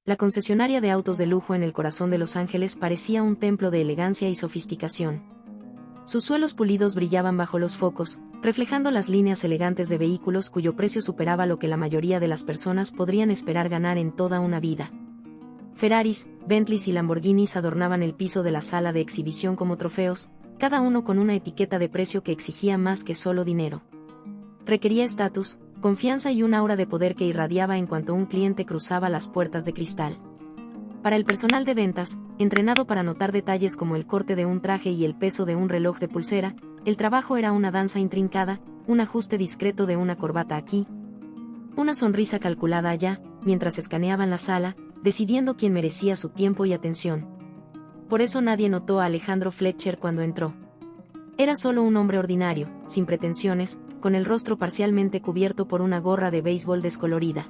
La concesionaria de autos de lujo en el corazón de Los Ángeles parecía un templo de elegancia y sofisticación. Sus suelos pulidos brillaban bajo los focos, reflejando las líneas elegantes de vehículos cuyo precio superaba lo que la mayoría de las personas podrían esperar ganar en toda una vida. Ferraris, Bentleys y Lamborghinis adornaban el piso de la sala de exhibición como trofeos, cada uno con una etiqueta de precio que exigía más que solo dinero. Requería estatus, confianza y un aura de poder que irradiaba en cuanto un cliente cruzaba las puertas de cristal. Para el personal de ventas, entrenado para notar detalles como el corte de un traje y el peso de un reloj de pulsera, el trabajo era una danza intrincada, un ajuste discreto de una corbata aquí, una sonrisa calculada allá, mientras escaneaban la sala, decidiendo quién merecía su tiempo y atención. Por eso nadie notó a Alejandro Fletcher cuando entró. Era solo un hombre ordinario, sin pretensiones, con el rostro parcialmente cubierto por una gorra de béisbol descolorida.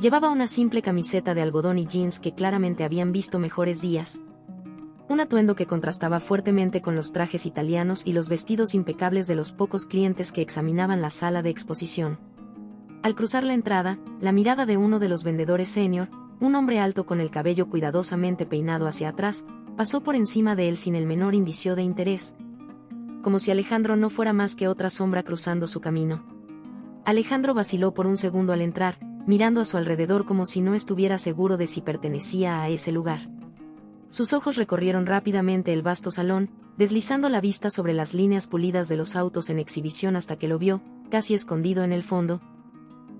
Llevaba una simple camiseta de algodón y jeans que claramente habían visto mejores días. Un atuendo que contrastaba fuertemente con los trajes italianos y los vestidos impecables de los pocos clientes que examinaban la sala de exposición. Al cruzar la entrada, la mirada de uno de los vendedores senior, un hombre alto con el cabello cuidadosamente peinado hacia atrás, pasó por encima de él sin el menor indicio de interés. Como si Alejandro no fuera más que otra sombra cruzando su camino. Alejandro vaciló por un segundo al entrar, mirando a su alrededor como si no estuviera seguro de si pertenecía a ese lugar. Sus ojos recorrieron rápidamente el vasto salón, deslizando la vista sobre las líneas pulidas de los autos en exhibición hasta que lo vio, casi escondido en el fondo,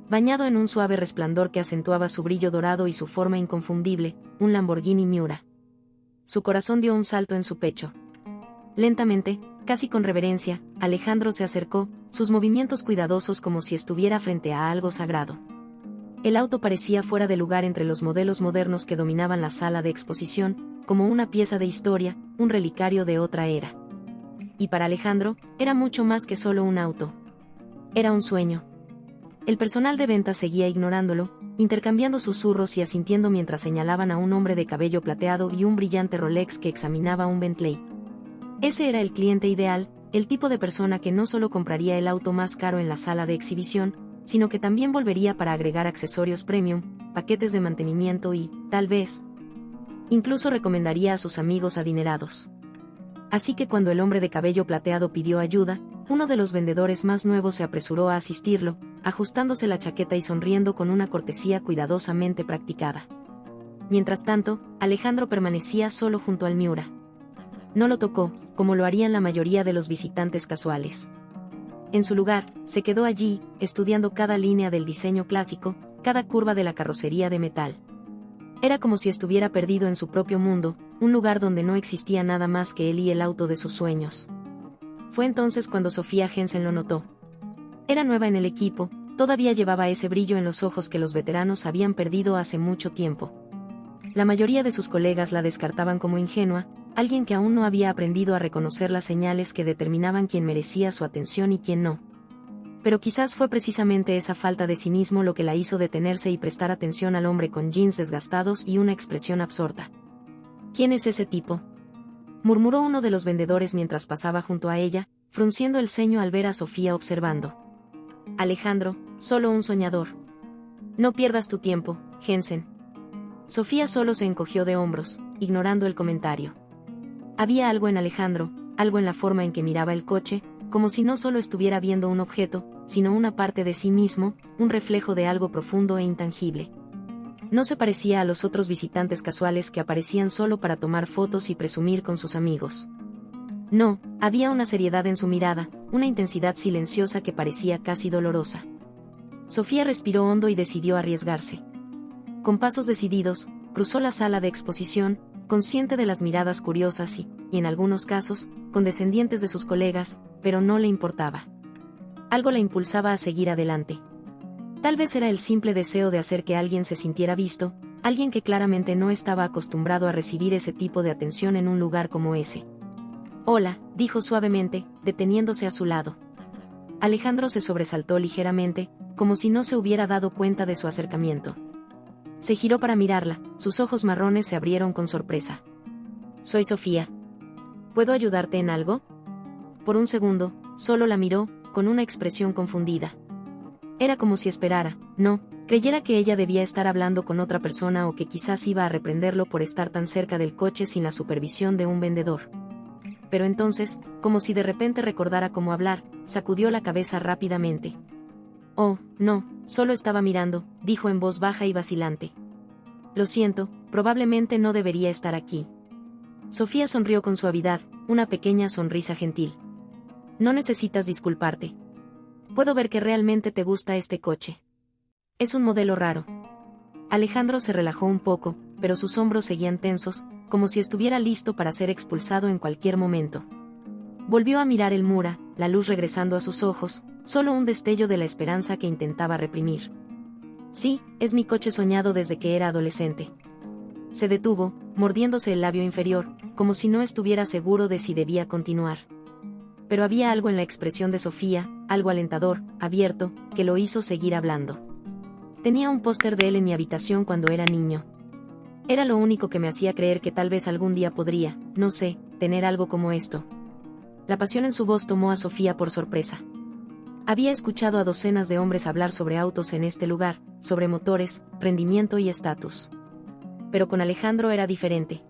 bañado en un suave resplandor que acentuaba su brillo dorado y su forma inconfundible, un Lamborghini Miura. Su corazón dio un salto en su pecho. Lentamente, casi con reverencia, Alejandro se acercó, sus movimientos cuidadosos como si estuviera frente a algo sagrado. El auto parecía fuera de lugar entre los modelos modernos que dominaban la sala de exposición, como una pieza de historia, un relicario de otra era. Y para Alejandro, era mucho más que solo un auto. Era un sueño. El personal de ventas seguía ignorándolo, intercambiando susurros y asintiendo mientras señalaban a un hombre de cabello plateado y un brillante Rolex que examinaba un Bentley. Ese era el cliente ideal, el tipo de persona que no solo compraría el auto más caro en la sala de exhibición, sino que también volvería para agregar accesorios premium, paquetes de mantenimiento y, tal vez, incluso recomendaría a sus amigos adinerados. Así que cuando el hombre de cabello plateado pidió ayuda, uno de los vendedores más nuevos se apresuró a asistirlo, ajustándose la chaqueta y sonriendo con una cortesía cuidadosamente practicada. Mientras tanto, Alejandro permanecía solo junto al Miura. No lo tocó, como lo harían la mayoría de los visitantes casuales. En su lugar, se quedó allí, estudiando cada línea del diseño clásico, cada curva de la carrocería de metal. Era como si estuviera perdido en su propio mundo, un lugar donde no existía nada más que él y el auto de sus sueños. Fue entonces cuando Sofía Hensen lo notó. Era nueva en el equipo, todavía llevaba ese brillo en los ojos que los veteranos habían perdido hace mucho tiempo. La mayoría de sus colegas la descartaban como ingenua, alguien que aún no había aprendido a reconocer las señales que determinaban quién merecía su atención y quién no. Pero quizás fue precisamente esa falta de cinismo lo que la hizo detenerse y prestar atención al hombre con jeans desgastados y una expresión absorta. ¿Quién es ese tipo?, murmuró uno de los vendedores mientras pasaba junto a ella, frunciendo el ceño al ver a Sofía observando. Alejandro, solo un soñador. No pierdas tu tiempo, Hensen. Sofía solo se encogió de hombros, ignorando el comentario. Había algo en Alejandro, algo en la forma en que miraba el coche, como si no solo estuviera viendo un objeto, sino una parte de sí mismo, un reflejo de algo profundo e intangible. No se parecía a los otros visitantes casuales que aparecían solo para tomar fotos y presumir con sus amigos. No, había una seriedad en su mirada, una intensidad silenciosa que parecía casi dolorosa. Sofía respiró hondo y decidió arriesgarse. Con pasos decididos, cruzó la sala de exposición, consciente de las miradas curiosas y, en algunos casos, condescendientes de sus colegas, pero no le importaba. Algo la impulsaba a seguir adelante. Tal vez era el simple deseo de hacer que alguien se sintiera visto, alguien que claramente no estaba acostumbrado a recibir ese tipo de atención en un lugar como ese. Hola, dijo suavemente, deteniéndose a su lado. Alejandro se sobresaltó ligeramente, como si no se hubiera dado cuenta de su acercamiento. Se giró para mirarla, sus ojos marrones se abrieron con sorpresa. Soy Sofía. ¿Puedo ayudarte en algo? Por un segundo, solo la miró, con una expresión confundida. Era como si esperara, no, Creyera que ella debía estar hablando con otra persona o que quizás iba a reprenderlo por estar tan cerca del coche sin la supervisión de un vendedor. Pero entonces, como si de repente recordara cómo hablar, sacudió la cabeza rápidamente. «Oh, no, solo estaba mirando», dijo en voz baja y vacilante. «Lo siento, probablemente no debería estar aquí». Sofía sonrió con suavidad, una pequeña sonrisa gentil. «No necesitas disculparte. Puedo ver que realmente te gusta este coche. Es un modelo raro». Alejandro se relajó un poco, pero sus hombros seguían tensos, como si estuviera listo para ser expulsado en cualquier momento. Volvió a mirar el Mura, la luz regresando a sus ojos, solo un destello de la esperanza que intentaba reprimir. «Sí, es mi coche soñado desde que era adolescente». Se detuvo, mordiéndose el labio inferior, como si no estuviera seguro de si debía continuar. Pero había algo en la expresión de Sofía, algo alentador, abierto, que lo hizo seguir hablando. «Tenía un póster de él en mi habitación cuando era niño. Era lo único que me hacía creer que tal vez algún día podría, no sé, tener algo como esto». La pasión en su voz tomó a Sofía por sorpresa. Había escuchado a docenas de hombres hablar sobre autos en este lugar, sobre motores, rendimiento y estatus. Pero con Alejandro era diferente.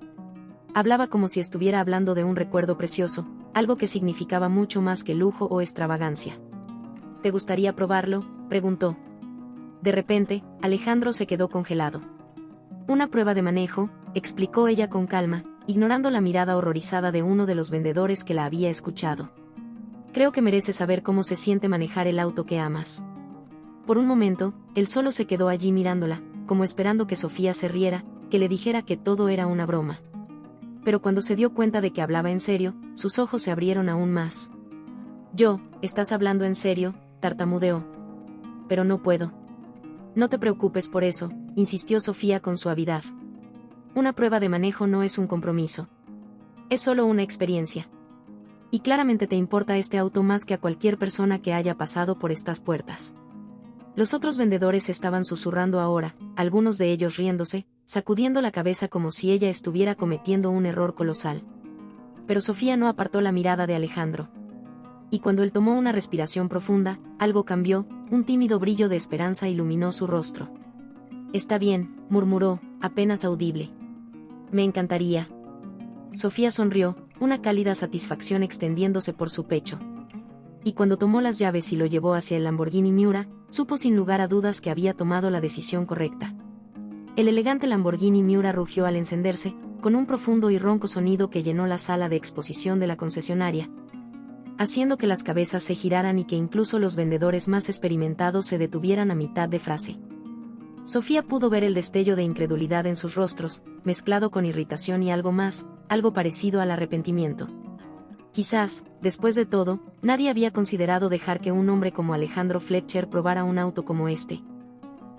Hablaba como si estuviera hablando de un recuerdo precioso, algo que significaba mucho más que lujo o extravagancia. «¿Te gustaría probarlo?», preguntó. De repente, Alejandro se quedó congelado. «Una prueba de manejo», explicó ella con calma, ignorando la mirada horrorizada de uno de los vendedores que la había escuchado. «Creo que mereces saber cómo se siente manejar el auto que amas». Por un momento, él solo se quedó allí mirándola, como esperando que Sofía se riera, que le dijera que todo era una broma. Pero cuando se dio cuenta de que hablaba en serio, sus ojos se abrieron aún más. «¿Estás hablando en serio?», tartamudeó. «Pero no puedo». «No te preocupes por eso», insistió Sofía con suavidad. «Una prueba de manejo no es un compromiso. Es solo una experiencia. Y claramente te importa este auto más que a cualquier persona que haya pasado por estas puertas». Los otros vendedores estaban susurrando ahora, algunos de ellos riéndose, sacudiendo la cabeza como si ella estuviera cometiendo un error colosal. Pero Sofía no apartó la mirada de Alejandro. Y cuando él tomó una respiración profunda, algo cambió, un tímido brillo de esperanza iluminó su rostro. «Está bien», murmuró, apenas audible. «Me encantaría». Sofía sonrió, una cálida satisfacción extendiéndose por su pecho. Y cuando tomó las llaves y lo llevó hacia el Lamborghini Miura, supo sin lugar a dudas que había tomado la decisión correcta. El elegante Lamborghini Miura rugió al encenderse, con un profundo y ronco sonido que llenó la sala de exposición de la concesionaria, haciendo que las cabezas se giraran y que incluso los vendedores más experimentados se detuvieran a mitad de frase. Sofía pudo ver el destello de incredulidad en sus rostros, mezclado con irritación y algo más, algo parecido al arrepentimiento. Quizás, después de todo, nadie había considerado dejar que un hombre como Alejandro Fletcher probara un auto como este.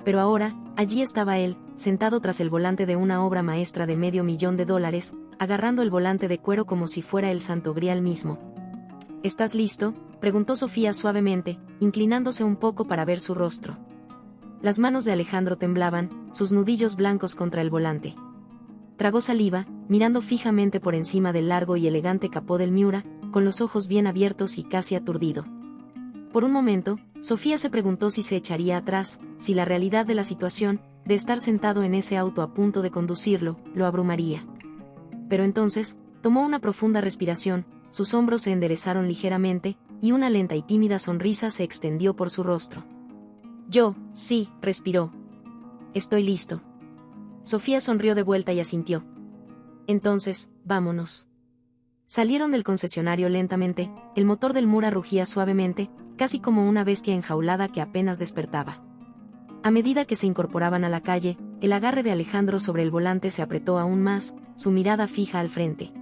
Pero ahora, allí estaba él, sentado tras el volante de una obra maestra de $500,000, agarrando el volante de cuero como si fuera el Santo Grial mismo. «¿Estás listo?», preguntó Sofía suavemente, inclinándose un poco para ver su rostro. Las manos de Alejandro temblaban, sus nudillos blancos contra el volante. Tragó saliva, mirando fijamente por encima del largo y elegante capó del Miura, con los ojos bien abiertos y casi aturdido. Por un momento, Sofía se preguntó si se echaría atrás, si la realidad de la situación, de estar sentado en ese auto a punto de conducirlo, lo abrumaría. Pero entonces, tomó una profunda respiración, sus hombros se enderezaron ligeramente, y una lenta y tímida sonrisa se extendió por su rostro. «Sí», respiró. «Estoy listo». Sofía sonrió de vuelta y asintió. «Entonces, vámonos». Salieron del concesionario lentamente, el motor del Mura rugía suavemente, casi como una bestia enjaulada que apenas despertaba. A medida que se incorporaban a la calle, el agarre de Alejandro sobre el volante se apretó aún más, su mirada fija al frente.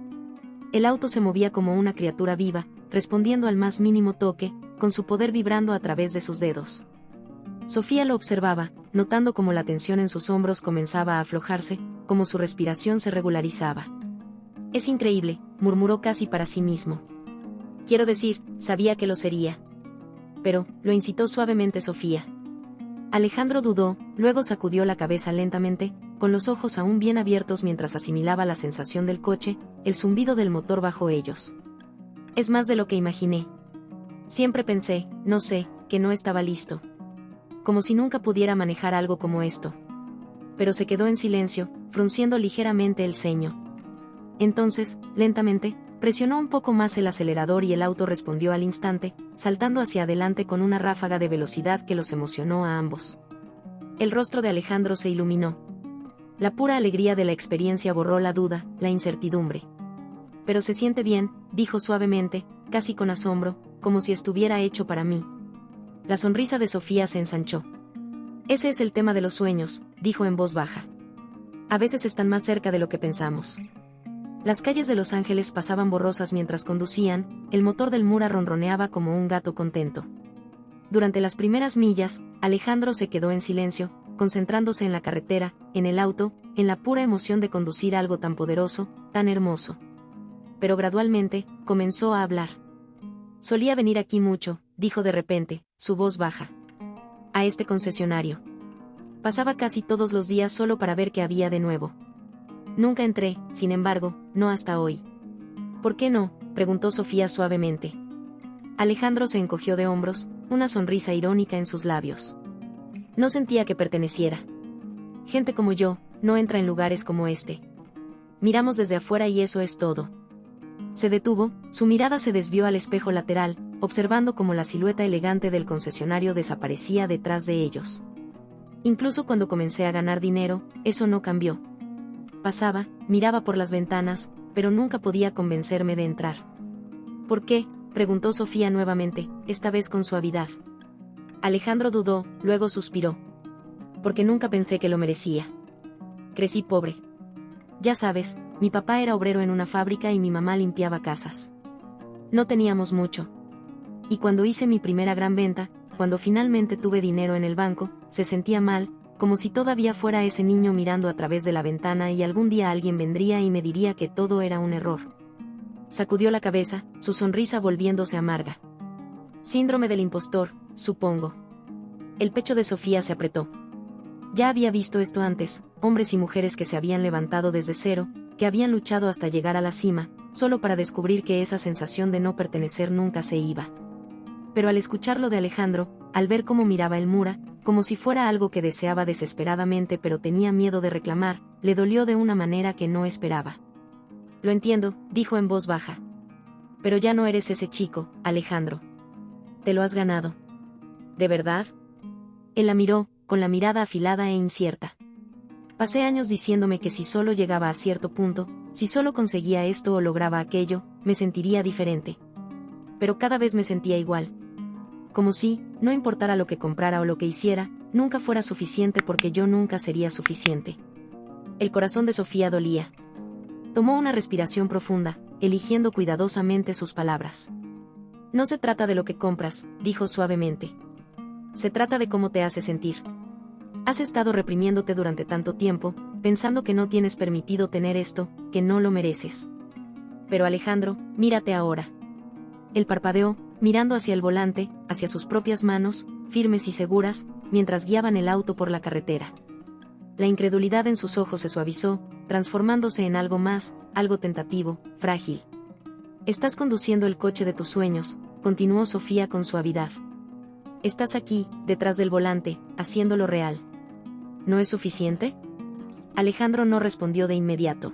El auto se movía como una criatura viva, respondiendo al más mínimo toque, con su poder vibrando a través de sus dedos. Sofía lo observaba, notando cómo la tensión en sus hombros comenzaba a aflojarse, cómo su respiración se regularizaba. «Es increíble», murmuró casi para sí mismo. «Quiero decir, sabía que lo sería». «Pero», lo incitó suavemente Sofía. Alejandro dudó, luego sacudió la cabeza lentamente, con los ojos aún bien abiertos mientras asimilaba la sensación del coche, el zumbido del motor bajo ellos. «Es más de lo que imaginé. Siempre pensé, no sé, que no estaba listo». como si nunca pudiera manejar algo como esto. Pero se quedó en silencio, frunciendo ligeramente el ceño. Entonces, lentamente, presionó un poco más el acelerador y el auto respondió al instante, saltando hacia adelante con una ráfaga de velocidad que los emocionó a ambos. El rostro de Alejandro se iluminó. La pura alegría de la experiencia borró la duda, la incertidumbre. Pero se siente bien, dijo suavemente, casi con asombro, como si estuviera hecho para mí. La sonrisa de Sofía se ensanchó. Ese es el tema de los sueños, dijo en voz baja. A veces están más cerca de lo que pensamos. Las calles de Los Ángeles pasaban borrosas mientras conducían, el motor del Mura ronroneaba como un gato contento. Durante las primeras millas, Alejandro se quedó en silencio, concentrándose en la carretera, en el auto, en la pura emoción de conducir algo tan poderoso, tan hermoso. Pero gradualmente, comenzó a hablar. Solía venir aquí mucho, dijo de repente, su voz baja. A este concesionario. Pasaba casi todos los días solo para ver qué había de nuevo. Nunca entré, sin embargo, no hasta hoy. ¿Por qué no?, preguntó Sofía suavemente. Alejandro se encogió de hombros, una sonrisa irónica en sus labios. No sentía que perteneciera. Gente como yo, no entra en lugares como este. Miramos desde afuera y eso es todo. Se detuvo, su mirada se desvió al espejo lateral, observando cómo la silueta elegante del concesionario desaparecía detrás de ellos. Incluso cuando comencé a ganar dinero, eso no cambió. Pasaba, miraba por las ventanas, pero nunca podía convencerme de entrar. ¿Por qué?, preguntó Sofía nuevamente, esta vez con suavidad. Alejandro dudó, luego suspiró. Porque nunca pensé que lo merecía. Crecí pobre. Ya sabes, mi papá era obrero en una fábrica y mi mamá limpiaba casas. No teníamos mucho. Y cuando hice mi primera gran venta, cuando finalmente tuve dinero en el banco, se sentía mal, como si todavía fuera ese niño mirando a través de la ventana y algún día alguien vendría y me diría que todo era un error. Sacudió la cabeza, su sonrisa volviéndose amarga. Síndrome del impostor, supongo. El pecho de Sofía se apretó. Ya había visto esto antes, hombres y mujeres que se habían levantado desde cero, que habían luchado hasta llegar a la cima, solo para descubrir que esa sensación de no pertenecer nunca se iba. Pero al escucharlo de Alejandro, al ver cómo miraba el Mura, como si fuera algo que deseaba desesperadamente pero tenía miedo de reclamar, le dolió de una manera que no esperaba. Lo entiendo, dijo en voz baja. Pero ya no eres ese chico, Alejandro. Te lo has ganado. ¿De verdad? Él la miró, con la mirada afilada e incierta. Pasé años diciéndome que si solo llegaba a cierto punto, si solo conseguía esto o lograba aquello, me sentiría diferente. Pero cada vez me sentía igual. Como si, no importara lo que comprara o lo que hiciera, nunca fuera suficiente porque yo nunca sería suficiente. El corazón de Sofía dolía. Tomó una respiración profunda, eligiendo cuidadosamente sus palabras. No se trata de lo que compras, dijo suavemente. Se trata de cómo te hace sentir. Has estado reprimiéndote durante tanto tiempo, pensando que no tienes permitido tener esto, que no lo mereces. Pero Alejandro, mírate ahora. Él parpadeó, mirando hacia el volante, hacia sus propias manos, firmes y seguras, mientras guiaban el auto por la carretera. La incredulidad en sus ojos se suavizó, transformándose en algo más, algo tentativo, frágil. Estás conduciendo el coche de tus sueños, continuó Sofía con suavidad. Estás aquí, detrás del volante, haciéndolo real. ¿No es suficiente? Alejandro no respondió de inmediato.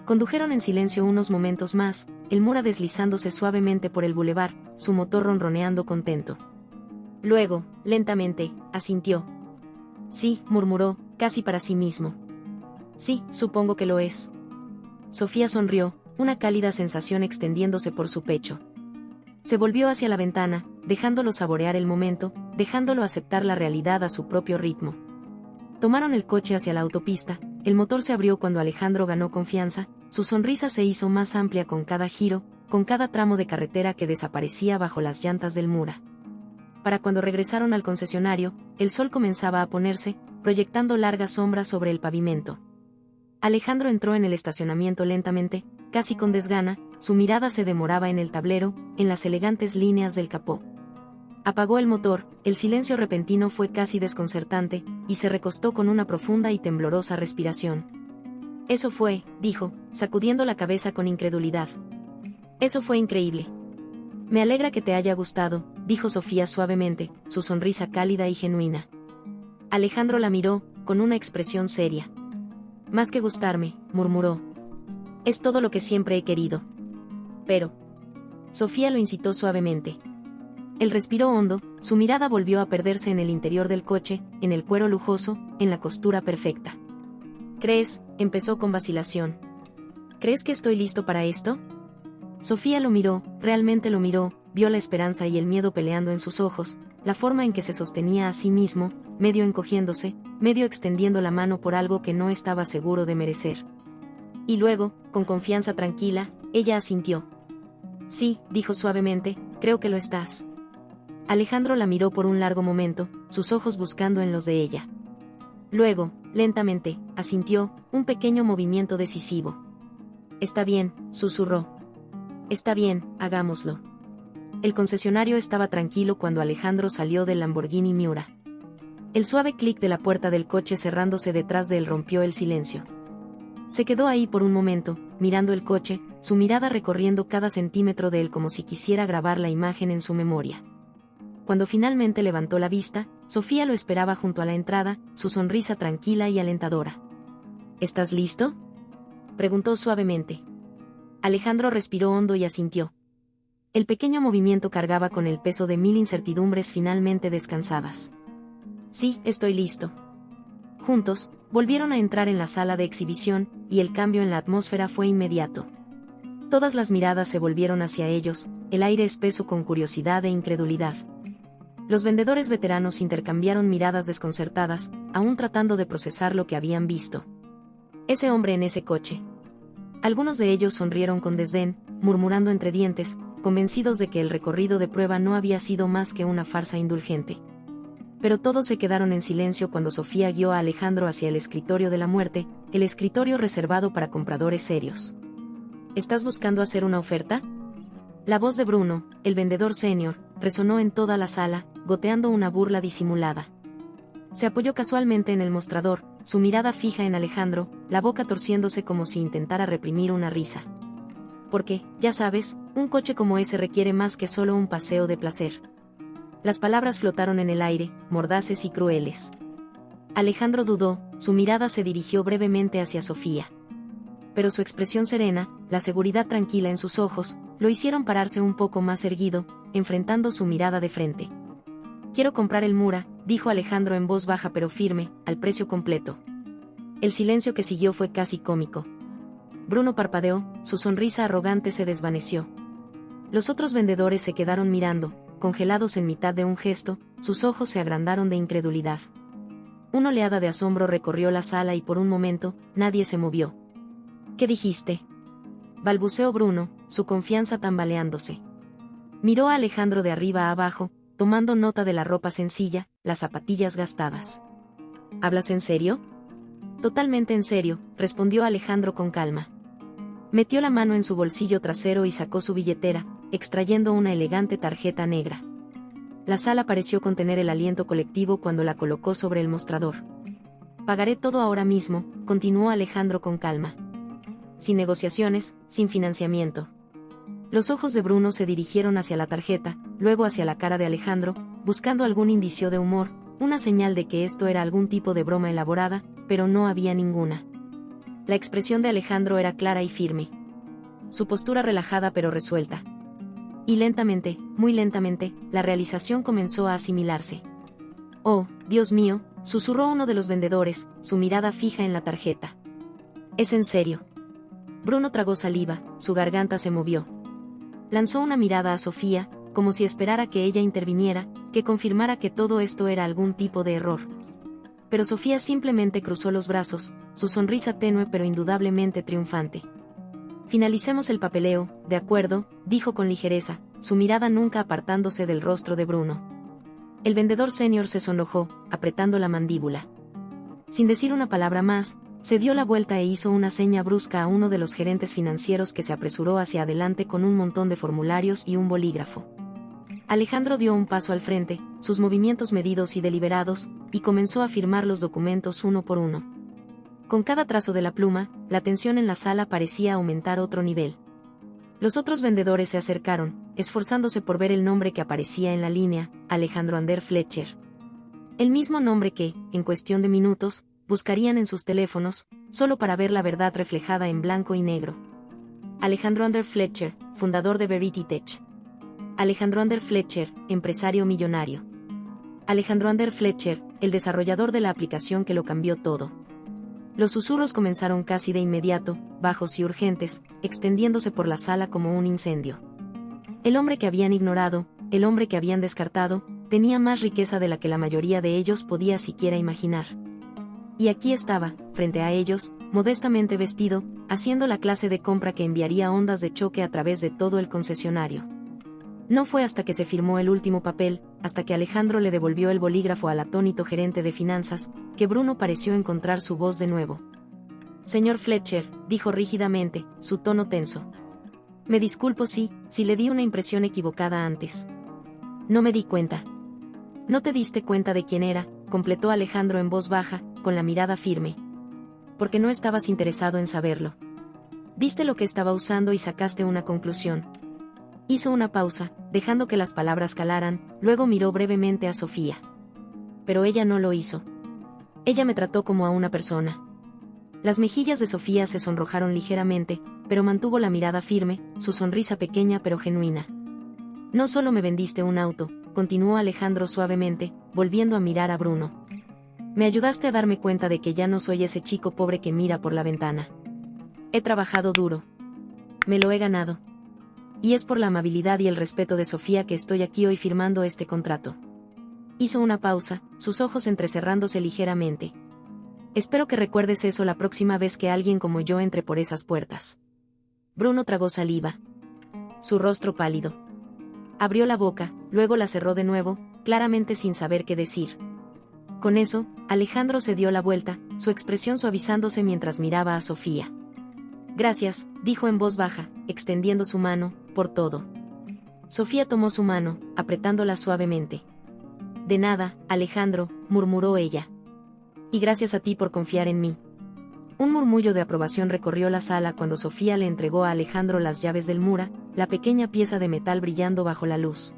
Condujeron en silencio unos momentos más, el Mura deslizándose suavemente por el bulevar, su motor ronroneando contento. Luego, lentamente, asintió. Sí, murmuró, casi para sí mismo. Sí, supongo que lo es. Sofía sonrió, una cálida sensación extendiéndose por su pecho. Se volvió hacia la ventana, dejándolo saborear el momento, dejándolo aceptar la realidad a su propio ritmo. Tomaron el coche hacia la autopista, el motor se abrió cuando Alejandro ganó confianza, su sonrisa se hizo más amplia con cada giro, con cada tramo de carretera que desaparecía bajo las llantas del Mura. Para cuando regresaron al concesionario, el sol comenzaba a ponerse, proyectando largas sombras sobre el pavimento. Alejandro entró en el estacionamiento lentamente, casi con desgana, su mirada se demoraba en el tablero, en las elegantes líneas del capó. Apagó el motor, el silencio repentino fue casi desconcertante, y se recostó con una profunda y temblorosa respiración. Eso fue, dijo, sacudiendo la cabeza con incredulidad. Eso fue increíble. Me alegra que te haya gustado, dijo Sofía suavemente, su sonrisa cálida y genuina. Alejandro la miró, con una expresión seria. Más que gustarme, murmuró. Es todo lo que siempre he querido. Pero... Sofía lo incitó suavemente. Él respiró hondo, su mirada volvió a perderse en el interior del coche, en el cuero lujoso, en la costura perfecta. ¿Crees? Empezó con vacilación. ¿Crees que estoy listo para esto? Sofía lo miró, realmente lo miró, vio la esperanza y el miedo peleando en sus ojos, la forma en que se sostenía a sí mismo, medio encogiéndose, medio extendiendo la mano por algo que no estaba seguro de merecer. Y luego, con confianza tranquila, ella asintió. Sí, dijo suavemente, creo que lo estás. Alejandro la miró por un largo momento, sus ojos buscando en los de ella. Luego, lentamente, asintió, un pequeño movimiento decisivo. Está bien, susurró. Está bien, hagámoslo. El concesionario estaba tranquilo cuando Alejandro salió del Lamborghini Miura. El suave clic de la puerta del coche cerrándose detrás de él rompió el silencio. Se quedó ahí por un momento, mirando el coche, su mirada recorriendo cada centímetro de él como si quisiera grabar la imagen en su memoria. Cuando finalmente levantó la vista, Sofía lo esperaba junto a la entrada, su sonrisa tranquila y alentadora. ¿Estás listo?, preguntó suavemente. Alejandro respiró hondo y asintió. El pequeño movimiento cargaba con el peso de 1000 incertidumbres finalmente descansadas. Sí, estoy listo. Juntos, volvieron a entrar en la sala de exhibición, y el cambio en la atmósfera fue inmediato. Todas las miradas se volvieron hacia ellos, el aire espeso con curiosidad e incredulidad. Los vendedores veteranos intercambiaron miradas desconcertadas, aún tratando de procesar lo que habían visto. Ese hombre en ese coche. Algunos de ellos sonrieron con desdén, murmurando entre dientes, convencidos de que el recorrido de prueba no había sido más que una farsa indulgente. Pero todos se quedaron en silencio cuando Sofía guió a Alejandro hacia el escritorio de la muerte, el escritorio reservado para compradores serios. ¿Estás buscando hacer una oferta? La voz de Bruno, el vendedor senior, resonó en toda la sala, goteando una burla disimulada. Se apoyó casualmente en el mostrador, su mirada fija en Alejandro, la boca torciéndose como si intentara reprimir una risa. Porque, ya sabes, un coche como ese requiere más que solo un paseo de placer. Las palabras flotaron en el aire, mordaces y crueles. Alejandro dudó, su mirada se dirigió brevemente hacia Sofía. Pero su expresión serena, la seguridad tranquila en sus ojos, lo hicieron pararse un poco más erguido, enfrentando su mirada de frente. Quiero comprar el Miura, dijo Alejandro en voz baja pero firme, al precio completo. El silencio que siguió fue casi cómico. Bruno parpadeó, su sonrisa arrogante se desvaneció. Los otros vendedores se quedaron mirando, congelados en mitad de un gesto, sus ojos se agrandaron de incredulidad. Una oleada de asombro recorrió la sala y por un momento, nadie se movió. ¿Qué dijiste?, balbuceó Bruno, su confianza tambaleándose. Miró a Alejandro de arriba a abajo, tomando nota de la ropa sencilla, las zapatillas gastadas. ¿Hablas en serio? Totalmente en serio, respondió Alejandro con calma. Metió la mano en su bolsillo trasero y sacó su billetera, extrayendo una elegante tarjeta negra. La sala pareció contener el aliento colectivo cuando la colocó sobre el mostrador. Pagaré todo ahora mismo, continuó Alejandro con calma. Sin negociaciones, sin financiamiento. Los ojos de Bruno se dirigieron hacia la tarjeta, luego hacia la cara de Alejandro, buscando algún indicio de humor, una señal de que esto era algún tipo de broma elaborada, pero no había ninguna. La expresión de Alejandro era clara y firme. Su postura relajada pero resuelta. Y lentamente, muy lentamente, la realización comenzó a asimilarse. «Oh, Dios mío», susurró uno de los vendedores, su mirada fija en la tarjeta. «¿Es en serio?». Bruno tragó saliva, su garganta se movió. Lanzó una mirada a Sofía, como si esperara que ella interviniera, que confirmara que todo esto era algún tipo de error. Pero Sofía simplemente cruzó los brazos, su sonrisa tenue pero indudablemente triunfante. «Finalicemos el papeleo, de acuerdo», dijo con ligereza, su mirada nunca apartándose del rostro de Bruno. El vendedor senior se sonrojó, apretando la mandíbula. Sin decir una palabra más, se dio la vuelta e hizo una seña brusca a uno de los gerentes financieros que se apresuró hacia adelante con un montón de formularios y un bolígrafo. Alejandro dio un paso al frente, sus movimientos medidos y deliberados, y comenzó a firmar los documentos uno por uno. Con cada trazo de la pluma, la tensión en la sala parecía aumentar otro nivel. Los otros vendedores se acercaron, esforzándose por ver el nombre que aparecía en la línea, Alejandro Ander Fletcher. El mismo nombre que, en cuestión de minutos, buscarían en sus teléfonos, solo para ver la verdad reflejada en blanco y negro. Alejandro Ander Fletcher, fundador de Verity Tech. Alejandro Ander Fletcher, empresario millonario. Alejandro Ander Fletcher, el desarrollador de la aplicación que lo cambió todo. Los susurros comenzaron casi de inmediato, bajos y urgentes, extendiéndose por la sala como un incendio. El hombre que habían ignorado, el hombre que habían descartado, tenía más riqueza de la que la mayoría de ellos podía siquiera imaginar. Y aquí estaba, frente a ellos, modestamente vestido, haciendo la clase de compra que enviaría ondas de choque a través de todo el concesionario. No fue hasta que se firmó el último papel, hasta que Alejandro le devolvió el bolígrafo al atónito gerente de finanzas, que Bruno pareció encontrar su voz de nuevo. Señor Fletcher, dijo rígidamente, su tono tenso. Me disculpo si le di una impresión equivocada antes. No me di cuenta. No te diste cuenta de quién era, completó Alejandro en voz baja, con la mirada firme. Porque no estabas interesado en saberlo. Viste lo que estaba usando y sacaste una conclusión. Hizo una pausa, dejando que las palabras calaran, luego miró brevemente a Sofía. Pero ella no lo hizo. Ella me trató como a una persona. Las mejillas de Sofía se sonrojaron ligeramente, pero mantuvo la mirada firme, su sonrisa pequeña pero genuina. No solo me vendiste un auto, continuó Alejandro suavemente, volviendo a mirar a Bruno. Me ayudaste a darme cuenta de que ya no soy ese chico pobre que mira por la ventana. He trabajado duro. Me lo he ganado. Y es por la amabilidad y el respeto de Sofía que estoy aquí hoy firmando este contrato. Hizo una pausa, sus ojos entrecerrándose ligeramente. Espero que recuerdes eso la próxima vez que alguien como yo entre por esas puertas. Bruno tragó saliva. Su rostro pálido. Abrió la boca, luego la cerró de nuevo, claramente sin saber qué decir. Con eso, Alejandro se dio la vuelta, su expresión suavizándose mientras miraba a Sofía. Gracias, dijo en voz baja, extendiendo su mano, por todo. Sofía tomó su mano, apretándola suavemente. De nada, Alejandro, murmuró ella. Y gracias a ti por confiar en mí. Un murmullo de aprobación recorrió la sala cuando Sofía le entregó a Alejandro las llaves del Mura, la pequeña pieza de metal brillando bajo la luz.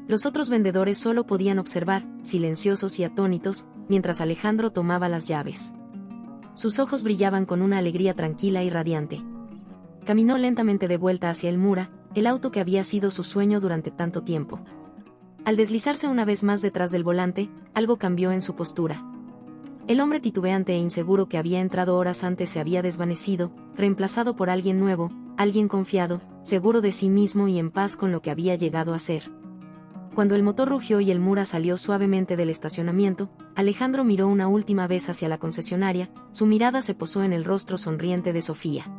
Los otros vendedores solo podían observar, silenciosos y atónitos, mientras Alejandro tomaba las llaves. Sus ojos brillaban con una alegría tranquila y radiante. Caminó lentamente de vuelta hacia el Mura, el auto que había sido su sueño durante tanto tiempo. Al deslizarse una vez más detrás del volante, algo cambió en su postura. El hombre titubeante e inseguro que había entrado horas antes se había desvanecido, reemplazado por alguien nuevo, alguien confiado, seguro de sí mismo y en paz con lo que había llegado a ser. Cuando el motor rugió y el Mura salió suavemente del estacionamiento, Alejandro miró una última vez hacia la concesionaria, su mirada se posó en el rostro sonriente de Sofía.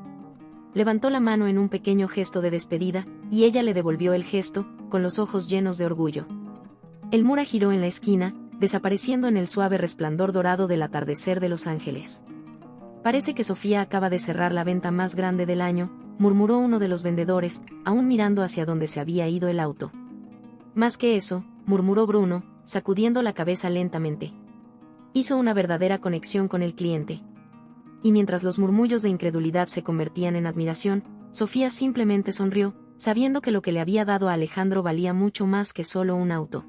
Levantó la mano en un pequeño gesto de despedida, y ella le devolvió el gesto, con los ojos llenos de orgullo. El Mura giró en la esquina, desapareciendo en el suave resplandor dorado del atardecer de Los Ángeles. Parece que Sofía acaba de cerrar la venta más grande del año, murmuró uno de los vendedores, aún mirando hacia donde se había ido el auto. Más que eso, murmuró Bruno, sacudiendo la cabeza lentamente. Hizo una verdadera conexión con el cliente. Y mientras los murmullos de incredulidad se convertían en admiración, Sofía simplemente sonrió, sabiendo que lo que le había dado a Alejandro valía mucho más que solo un auto.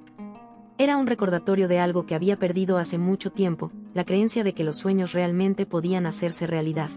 Era un recordatorio de algo que había perdido hace mucho tiempo, la creencia de que los sueños realmente podían hacerse realidad.